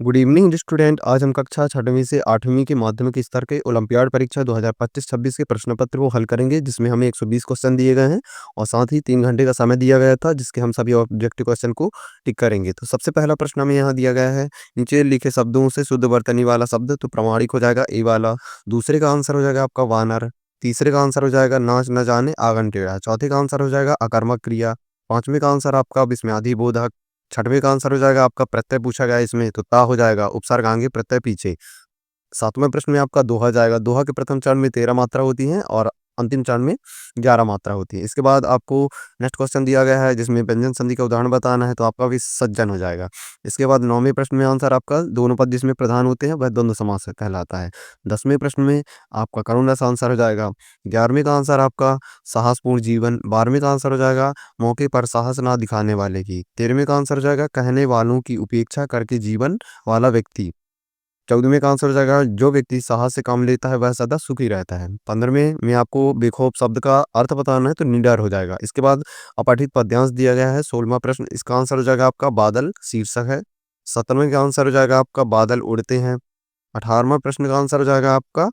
Good evening student. आज हम कक्षा 6वीं से 8वीं के माध्यमिक स्तर के ओलंपियाड परीक्षा 2025-26 के प्रश्न पत्र को हल करेंगे, जिसमें हमें 120 क्वेश्चन दिए गए हैं और साथ ही 3 घंटे का समय दिया गया था, जिसके हम सभी ऑब्जेक्टिव क्वेश्चन को टिक करेंगे। तो सबसे पहला प्रश्न हमें यहाँ दिया गया है, नीचे लिखे शब्दों से शुद्ध वर्तनी वाला शब्द तो प्रमाणिक हो जाएगा ए वाला। दूसरे का आंसर हो जाएगा आपका वानर। तीसरे का आंसर हो जाएगा नाच न जाने आंगन टेढ़ा। चौथे का आंसर हो जाएगा अकर्मक क्रिया। पांचवें का आंसर आपका विस्मयादि बोधक। छठवें का आंसर हो जाएगा आपका प्रत्यय पूछा गया है इसमें, तो ता हो जाएगा उपसर्ग आगे प्रत्यय पीछे। सातवें प्रश्न में आपका दोहा जाएगा। दोहा के प्रथम चरण में 13 मात्रा होती हैं और अंतिम चरण में 11 मात्रा होती है। इसके बाद आपको नेक्स्ट क्वेश्चन दिया गया है, जिसमें व्यंजन संधि का उदाहरण बताना है, तो आपका भी सज्जन हो जाएगा। इसके बाद 9वें प्रश्न में आंसर आपका दोनों पद जिसमें प्रधान होते हैं वह द्वंद्व समास कहलाता है। 10वें प्रश्न में आपका करुण रस आंसर हो जाएगा। 11वें का आंसर आपका साहसपूर्ण जीवन। 12वें का आंसर हो जाएगा मौके पर साहस ना दिखाने वाले की। 13वें का आंसर हो जाएगा कहने वालों की उपेक्षा करके जीवन वाला व्यक्ति। 14वें का आंसर हो जाएगा जो व्यक्ति साहस से काम लेता है वह सदा सुखी रहता है। 15वें में आपको बेखौफ शब्द का अर्थ बताना है, तो निडर हो जाएगा। इसके बाद अपठित पद्यांश दिया गया है। 16वां प्रश्न, इसका आंसर हो जाएगा आपका बादल शीर्षक है। 17वें का आंसर हो जाएगा आपका बादल उड़ते हैं। 18वां प्रश्न का आंसर हो जाएगा आपका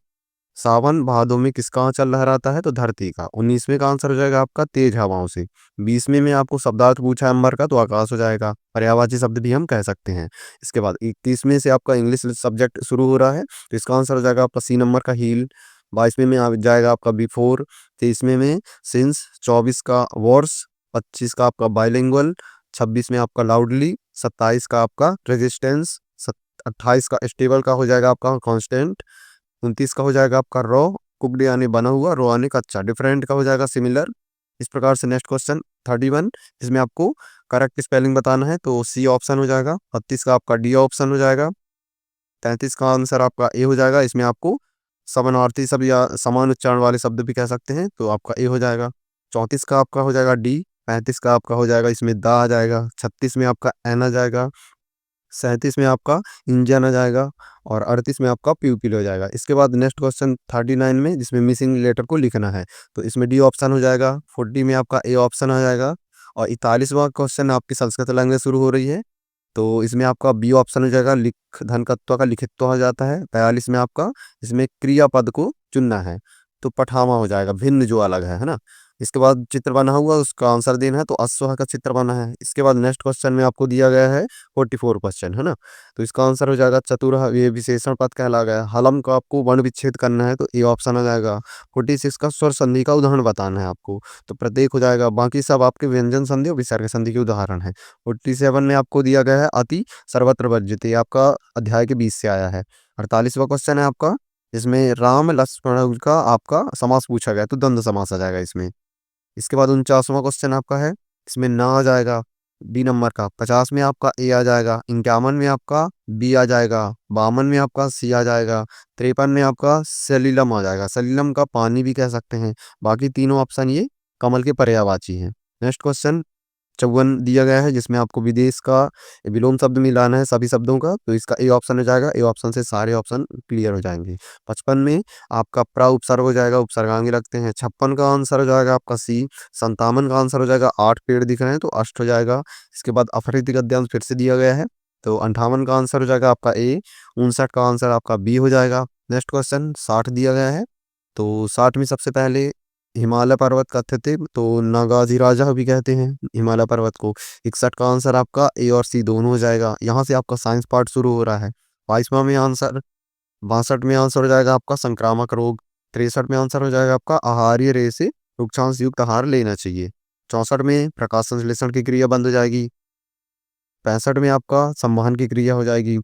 सावन भादों में किसका आंचल लहराता है, तो धरती का। 19वें का आंसर हो जाएगा आपका तेज हवाओं से। 20वें में आपको शब्दार्थ पूछा है अंबर का, तो आकाश हो जाएगा। पर्यायवाची शब्द भी हम कह सकते हैं। इसके बाद 21वें से आपका इंग्लिश सब्जेक्ट शुरू हो रहा है, तो इसका आंसर हो जाएगा आपका सी नंबर का हील। 22वें में आ जाएगा आपका बिफोर। 23वें में सिंस। 24 का वर्स। 25 का आपका बाइलिंगुअल। 26 में आपका लाउडली। 27 का आपका रेजिस्टेंस। 28 का स्टेबल का हो जाएगा आपका कॉन्स्टेंट। 29 का हो जाएगा आपका रॉ। कुकड यानी बना हुआ, रॉ यानी कच्चा। डिफरेंट का हो जाएगा सिमिलर। इस प्रकार से नेक्स्ट क्वेश्चन 31, इसमें आपको करेक्ट स्पेलिंग बताना है, तो सी ऑप्शन हो जाएगा। 32 का आपका डी ऑप्शन हो जाएगा। 33 का आंसर आपका ए हो जाएगा। इसमें आपको समानार्थी शब्द या समान उच्चारण वाले शब्द भी कह सकते हैं, तो आपका ए हो जाएगा। 34 का आपका हो जाएगा डी। 35 का आपका हो जाएगा इसमें दा आ जाएगा। 36 में आपका एन आ जाएगा। 37 में आपका इंजन आ जाएगा और 38 में आपका प्यूपिल हो जाएगा। इसके बाद नेक्स्ट क्वेश्चन 39 में, जिसमें मिसिंग लेटर को लिखना है, तो इसमें डी ऑप्शन हो जाएगा। 40 में आपका ए ऑप्शन आ जाएगा और 41वां क्वेश्चन आपकी संस्कृत लैंग्वेज शुरू हो रही है, तो इसमें आपका बी ऑप्शन हो जाएगा। लिख धनकत्व का लिखित्व हो जाता है। 42 में आपका इसमें क्रियापद को चुनना है, तो पठावा हो जाएगा, भिन्न जो अलग है ना। इसके बाद चित्र बना हुआ उसका आंसर देना है, तो अश्व का चित्र बना है। इसके बाद नेक्स्ट क्वेश्चन में आपको दिया गया है 44 क्वेश्चन है ना, तो इसका आंसर हो जाएगा चतुर, ये विशेषण पद कहला गया। हलम का आपको वर्ण विच्छेद करना है, तो ए ऑप्शन आ जाएगा। 46 का स्वर संधि का उदाहरण बताना है आपको, तो प्रत्येक हो जाएगा। बाकी सब आपके व्यंजन संधि और विसर्ग संधि के उदाहरण है। 47 में आपको दिया गया है अति सर्वत्र वर्जित, आपका अध्याय के 20 से आया है। 48वां क्वेश्चन है आपका, इसमें राम लक्ष्मण का आपका समास पूछा गया है, तो द्वंद्व समास आ जाएगा इसमें। इसके बाद 49वां क्वेश्चन आपका है, इसमें ना आ जाएगा डी नंबर का। 50 में आपका ए आ जाएगा। 51 में आपका बी आ जाएगा। 52 में आपका सी आ जाएगा। 53 में आपका सलीलम आ जाएगा। सलीलम का पानी भी कह सकते हैं। बाकी तीनों ऑप्शन ये कमल के पर्यायवाची हैं। नेक्स्ट क्वेश्चन 54 दिया गया है, जिसमें आपको विदेश का विलोम शब्द मिलाना है सभी शब्दों का, तो इसका ए ऑप्शन हो जाएगा। ए ऑप्शन से सारे ऑप्शन क्लियर हो जाएंगे। 55 में आपका प्रा उपसर्ग हो जाएगा, उपसर्ग आगे लगते हैं। 56 का आंसर हो जाएगा आपका सी। 57 का आंसर हो जाएगा 8 पेड़ दिख रहे हैं, तो अष्ट हो जाएगा। इसके बाद अपहृत गद्यांश फिर से दिया गया है, तो 58 का आंसर हो जाएगा आपका ए। 59 का आंसर आपका बी हो जाएगा। नेक्स्ट क्वेश्चन 60 दिया गया है, तो 60 में सबसे पहले हिमालय पर्वत कथ्य थे, तो नागाधिराजा भी कहते हैं हिमालय पर्वत को। 61 का आंसर आपका ए और सी दोनों हो जाएगा। यहाँ से आपका साइंस पार्ट शुरू हो रहा है। 22वां में आंसर 62 में आंसर हो जाएगा आपका संक्रामक रोग। 63 में आंसर हो जाएगा आपका आहार्य रेह से रुक्षांश युक्त आहार लेना चाहिए। 64 में प्रकाश संश्लेषण की क्रिया बंद हो जाएगी। 65 में आपका संवहन की क्रिया हो जाएगी।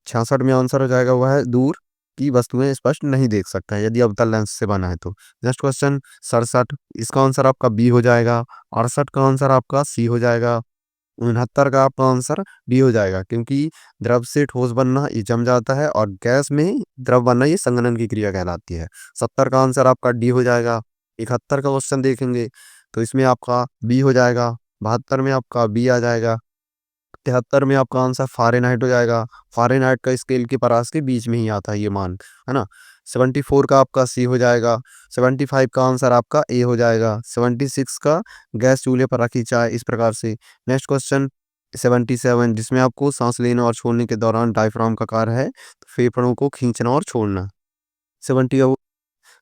66 में आंसर हो जाएगा वह दूर की वस्तुएं स्पष्ट नहीं देख सकता है यदि अवतल लेंस से बना है तो। नेक्स्ट क्वेश्चन 67, इसका आंसर आपका बी हो जाएगा। 68 का आंसर आपका सी हो जाएगा। 69 का आपका आंसर डी हो जाएगा, क्योंकि द्रव से ठोस बनना ये जम जाता है और गैस में द्रव बनना ये संघनन की क्रिया कहलाती है। 70 का आंसर आपका डी हो जाएगा। 71 का क्वेश्चन देखेंगे, तो इसमें आपका बी हो जाएगा। 72 में आपका बी आ जाएगा। 73 में आपका आंसर फ़ारेनहाइट हो जाएगा। फ़ारेनहाइट का स्केल के परास के बीच में ही आता है ये मान, है ना। 74 का आपका सी हो जाएगा। 75 का आंसर आपका ए हो जाएगा। 76 का गैस चूल्हे पर रखी चाय, इस प्रकार से। नेक्स्ट क्वेश्चन 77 जिसमें आपको सांस लेने और छोड़ने के दौरान डायफ्राम का कार्य है, तो फेफड़ों को खींचना और छोड़ना। 70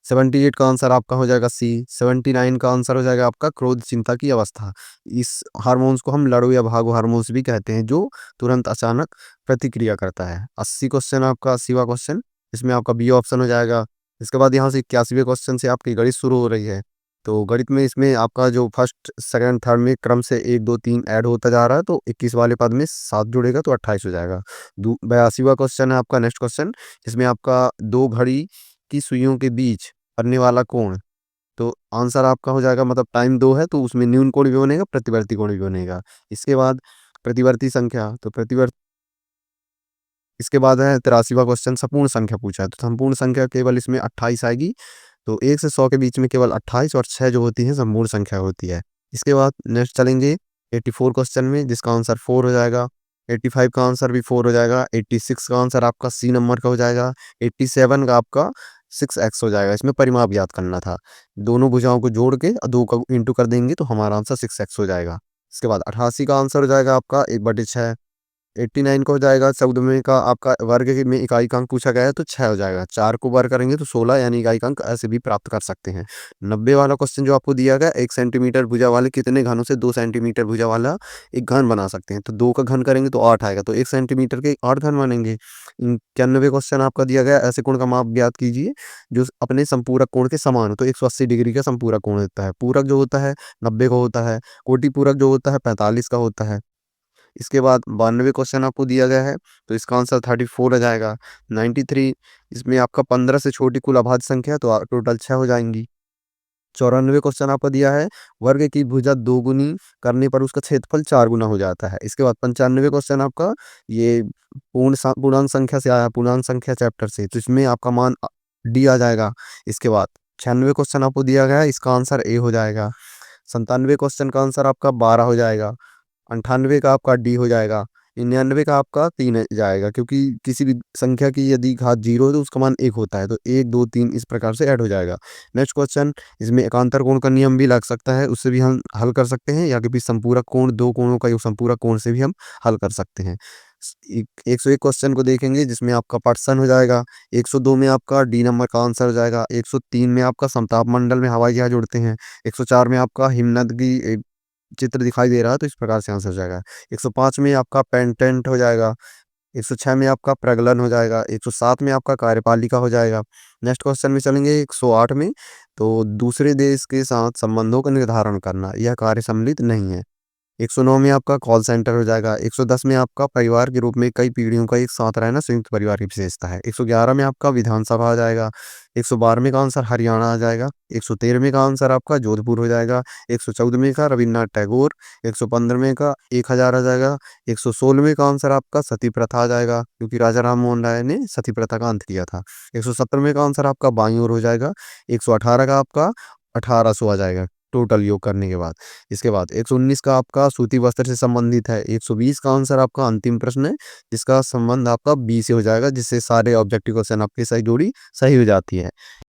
78 का आंसर आपका हो जाएगा सी। 79 का आंसर हो जाएगा आपका क्रोध चिंता की अवस्था। इस हार्मोन्स को हम लड़ो या भागो हार्मोन्स भी कहते हैं, जो तुरंत अचानक प्रतिक्रिया करता है। 80 क्वेश्चन आपका 80वां क्वेश्चन, इसमें आपका बी ऑप्शन हो जाएगा। इसके बाद यहाँ से 81वें क्वेश्चन से आपकी गणित शुरू हो रही है। तो गणित में इसमें आपका जो फर्स्ट सेकंड थर्ड में क्रम से 1 2 3 ऐड होता जा रहा है, तो 21 वाले पद में 7 जुड़ेगा तो 28 हो जाएगा। 82वां क्वेश्चन है आपका नेक्स्ट क्वेश्चन, इसमें आपका दो घड़ी की सुइयों के बीच पड़ने वाला कोण, तो आंसर आपका हो जाएगा, मतलब टाइम 2 है तो उसमें न्यून कोण भी बनेगा, प्रतिवर्ती कोण भी बनेगा। इसके बाद प्रतिवर्ती संख्या, तो इसके बाद है 83वां क्वेश्चन, संपूर्ण संख्या पूछा है, तो संपूर्ण संख्या केवल इसमें 28 आएगी। तो 1 से 100 के बीच में केवल 28 और 6 जो होती हैं संपूर्ण संख्या होती है। इसके बाद नेक्स्ट चलेंगे 84 क्वेश्चन में, जिसका आंसर 4 हो जाएगा। 85 का आंसर भी 4 हो जाएगा। 86 का आंसर आपका सी नंबर का हो जाएगा। 87 का आपका 6x हो जाएगा। इसमें परिमाप याद करना था। दोनों भुजाओं को जोड़ के 2 का इंटू कर देंगे तो हमारा आंसर 6x हो जाएगा। इसके बाद 88 का आंसर हो जाएगा आपका 1/6। 89 का हो जाएगा 14 में का आपका वर्ग में इकाई का अंक पूछा गया है, तो 6 हो जाएगा। 4 को वर्ग करेंगे तो 16 यानी इकाई का अंक ऐसे भी प्राप्त कर सकते हैं। 90 वाला क्वेश्चन जो आपको दिया गया, 1 सेंटीमीटर भुजा वाले कितने घनों से 2 सेंटीमीटर भुजा वाला एक घन बना सकते हैं, तो 2 का घन करेंगे तो 8 आएगा, तो 1 सेंटीमीटर के 8 घन बनेंगे। 91 क्वेश्चन आपका दिया गया, ऐसे कोण का माप ज्ञात कीजिए जो अपने संपूरक कोण के समान हो, तो 180 डिग्री का संपूरक कोण होता है। पूरक जो होता है 90 का होता है, कोटि पूरक जो होता है 45 का होता है। इसके बाद 92 क्वेश्चन आपको दिया गया है, तो इसका आंसर 34 आ जाएगा। 93 इसमें आपका 15 से छोटी कुल अभाज्य संख्या है, तो टोटल 6 हो जाएंगी। 94 क्वेश्चन आपको दिया है, वर्ग की भुजा 2 गुनी करने पर उसका क्षेत्रफल 4 गुना हो जाता है। इसके बाद 95 क्वेश्चन आपका ये पूर्णांक संख्या से आया, पूर्णांक संख्या चैप्टर से, तो इसमें आपका मान डी आ जाएगा। इसके बाद 96 क्वेश्चन आपको दिया गया है, इसका आंसर ए हो जाएगा। 97 क्वेश्चन का आंसर आपका 12 हो जाएगा। 98 का आपका डी हो जाएगा। 99 का आपका 3 जाएगा, क्योंकि किसी भी संख्या की यदि घात 0 हो तो उसका मान 1 होता है, तो 1 2 3 इस प्रकार से ऐड हो जाएगा। नेक्स्ट क्वेश्चन, इसमें एकांतर कोण का नियम भी लग सकता है, उससे भी हम हल कर सकते हैं, या कि संपूरक कोण, दो कोणों का योग संपूरक कोण से भी हम हल कर सकते हैं। 101 क्वेश्चन को देखेंगे, जिसमें आपका पटसन हो जाएगा। 102 में आपका डी नंबर का आंसर हो जाएगा। 103 में आपका समताप मंडल में हवाई जहाज उड़ते हैं। 104 में आपका हिमनद की चित्र दिखाई दे रहा है, तो इस प्रकार से आंसर हो जाएगा। 105 में आपका पेंटेंट हो जाएगा। 106 में आपका प्रगलन हो जाएगा। 107 में आपका कार्यपालिका हो जाएगा। नेक्स्ट क्वेश्चन में चलेंगे 108 में, तो दूसरे देश के साथ संबंधों का निर्धारण करना, यह कार्य सम्मिलित नहीं है। 109 में आपका कॉल सेंटर हो जाएगा। 110 में आपका परिवार के रूप में कई पीढ़ियों का एक साथ रहना संयुक्त परिवार की विशेषता है। 111 में आपका विधानसभा आ जाएगा। 112 का आंसर हरियाणा आ जाएगा। 113 का आंसर आपका जोधपुर हो जाएगा। 114 का रविन्द्रनाथ टैगोर। 115 का 1000 आ जाएगा। 116 का आंसर आपका सती प्रथा आ जाएगा, क्योंकि राजा राम मोहन राय ने सती प्रथा का अंत किया था। 117 का आंसर आपका बाईं ओर हो जाएगा। 118 का आपका 1800 आ जाएगा टोटल योग करने के बाद। इसके बाद 119 का आपका सूती वस्त्र से संबंधित है। 120 का आंसर आपका अंतिम प्रश्न है, जिसका संबंध आपका बी से हो जाएगा, जिससे सारे ऑब्जेक्टिव क्वेश्चन आपकी सही जोड़ी सही हो जाती है।